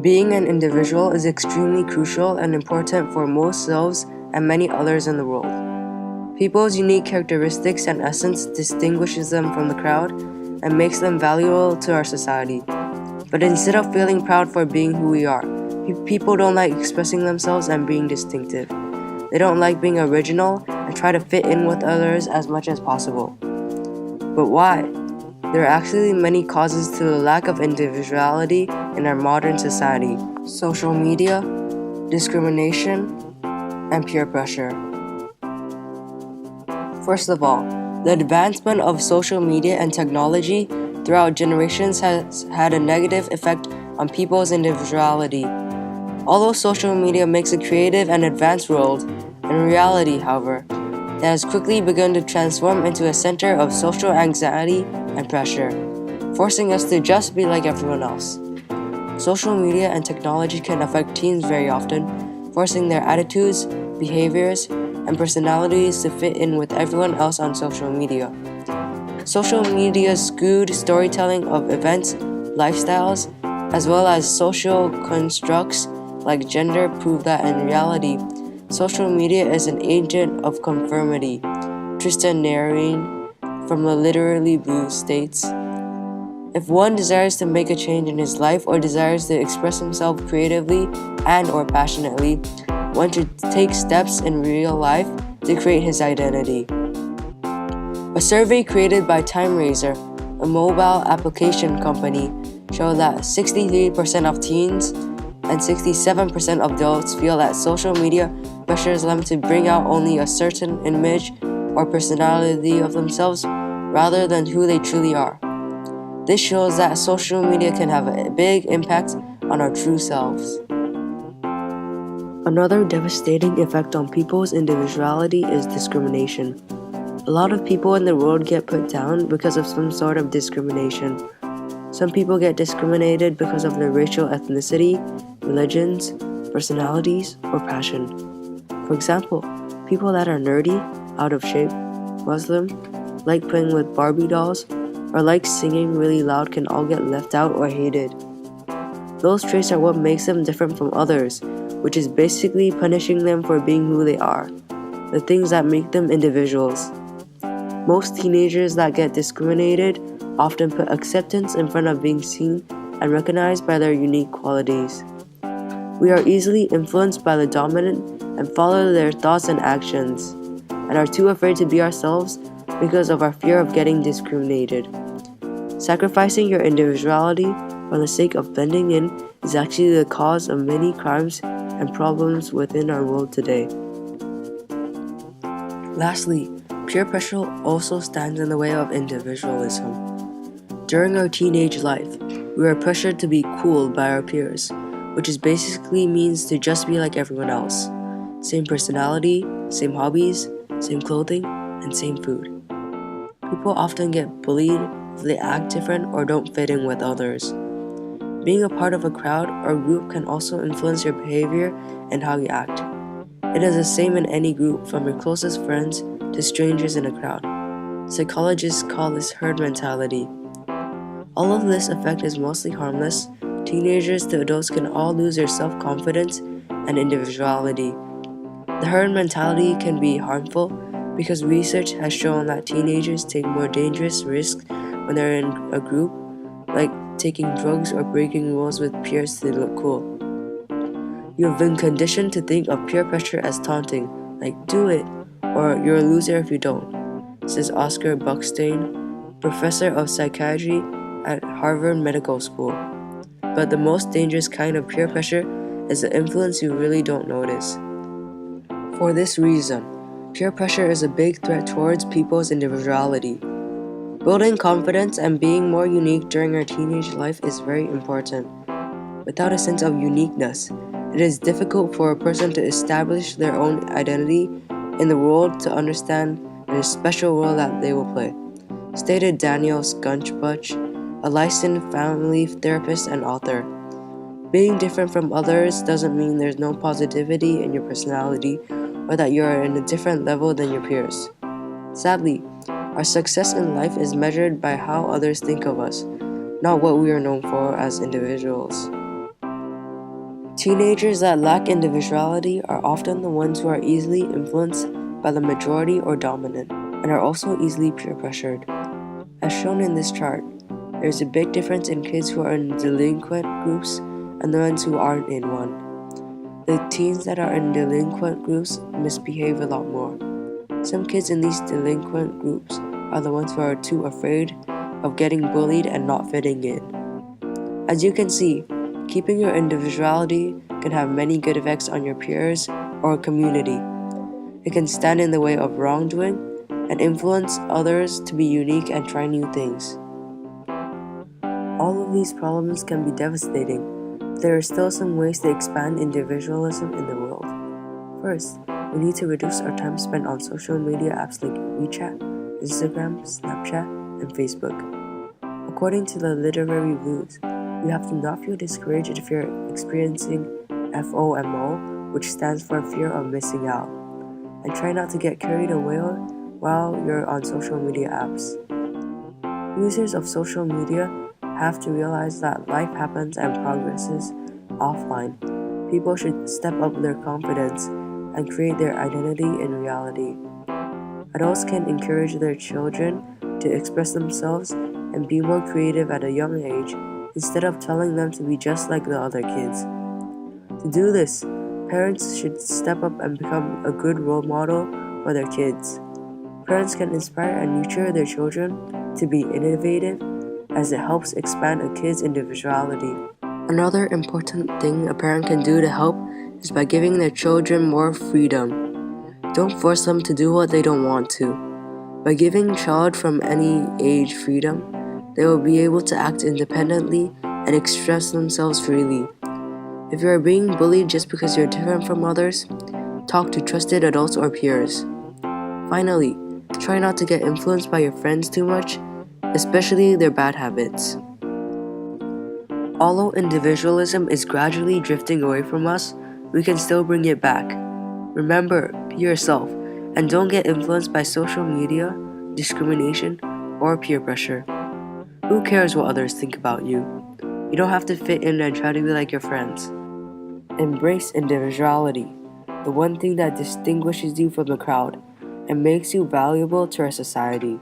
Being an individual is extremely crucial and important for most selves and many others in the world. People's unique characteristics and essence distinguishes them from the crowd and makes them valuable to our society. But instead of feeling proud for being who we are, people don't like expressing themselves and being distinctive. They don't like being original and try to fit in with others as much as possible. But why? There are actually many causes to the lack of individuality in our modern society: social media, discrimination, and peer pressure. First of all, the advancement of social media and technology throughout generations has had a negative effect on people's individuality. Although social media makes a creative and advanced world, in reality, however, it has quickly begun to transform into a center of social anxiety and pressure, forcing us to just be like everyone else. Social media and technology can affect teens very often, forcing their attitudes, behaviors, and personalities to fit in with everyone else on social media. Social media's skewed storytelling of events, lifestyles, as well as social constructs like gender prove that in reality, social media is an agent of conformity. Tristan narrating from the Literally Blue states, "If one desires to make a change in his life or desires to express himself creatively and or passionately, one should take steps in real life to create his identity." A survey created by TimeRaiser, a mobile application company, showed that 63% of teens and 67% of adults feel that social media pressures them to bring out only a certain image or personality of themselves rather than who they truly are. This shows that social media can have a big impact on our true selves. Another devastating effect on people's individuality is discrimination. A lot of people in the world get put down because of some sort of discrimination. Some people get discriminated because of their racial ethnicity, religions, personalities, or passion. For example, people that are nerdy, out of shape, Muslim, like playing with Barbie dolls, or like singing really loud can all get left out or hated. Those traits are what makes them different from others, which is basically punishing them for being who they are, the things that make them individuals. Most teenagers that get discriminated often put acceptance in front of being seen and recognized by their unique qualities. We are easily influenced by the dominant and follow their thoughts and actions, and are too afraid to be ourselves because of our fear of getting discriminated. Sacrificing your individuality for the sake of blending in is actually the cause of many crimes and problems within our world today. Lastly, peer pressure also stands in the way of individualism. During our teenage life, we are pressured to be cool by our peers, which is basically means to just be like everyone else. Same personality, same hobbies, same clothing, and same food. People often get bullied if they act different or don't fit in with others. Being a part of a crowd or group can also influence your behavior and how you act. It is the same in any group, from your closest friends to strangers in a crowd. Psychologists call this herd mentality. All of this effect is mostly harmless. Teenagers to adults can all lose their self-confidence and individuality. The herd mentality can be harmful because research has shown that teenagers take more dangerous risks when they're in a group, like taking drugs or breaking rules with peers to look cool. You have been conditioned to think of peer pressure as taunting, like "do it," or "you're a loser if you don't," says Oscar Buckstein, professor of psychiatry at Harvard Medical School. But the most dangerous kind of peer pressure is the influence you really don't notice. For this reason, peer pressure is a big threat towards people's individuality. Building confidence and being more unique during our teenage life is very important. Without a sense of uniqueness, it is difficult for a person to establish their own identity in the world to understand the special role that they will play, stated Daniel Skunchbuch, a licensed family therapist and author. Being different from others doesn't mean there's no positivity in your personality or that you are in a different level than your peers. Sadly, our success in life is measured by how others think of us, not what we are known for as individuals. Teenagers that lack individuality are often the ones who are easily influenced by the majority or dominant, and are also easily peer pressured. As shown in this chart, there is a big difference in kids who are in delinquent groups and the ones who aren't in one. The teens that are in delinquent groups misbehave a lot more. Some kids in these delinquent groups are the ones who are too afraid of getting bullied and not fitting in. As you can see, keeping your individuality can have many good effects on your peers or community. It can stand in the way of wrongdoing and influence others to be unique and try new things. All of these problems can be devastating, but there are still some ways to expand individualism in the world. First, we need to reduce our time spent on social media apps like WeChat, Instagram, Snapchat, and Facebook. According to the Literary Blues, you have to not feel discouraged if you're experiencing FOMO, which stands for fear of missing out, and try not to get carried away while you're on social media apps. Users of social media have to realize that life happens and progresses offline. People should step up their confidence and create their identity in reality. Adults can encourage their children to express themselves and be more creative at a young age instead of telling them to be just like the other kids. To do this, parents should step up and become a good role model for their kids. Parents can inspire and nurture their children to be innovative, as it helps expand a kid's individuality. Another important thing a parent can do to help is by giving their children more freedom. Don't force them to do what they don't want to. By giving a child from any age freedom, they will be able to act independently and express themselves freely. If you are being bullied just because you're different from others, talk to trusted adults or peers. Finally, try not to get influenced by your friends too much, especially their bad habits. Although individualism is gradually drifting away from us, we can still bring it back. Remember, be yourself, and don't get influenced by social media, discrimination, or peer pressure. Who cares what others think about you? You don't have to fit in and try to be like your friends. Embrace individuality, the one thing that distinguishes you from the crowd and makes you valuable to our society.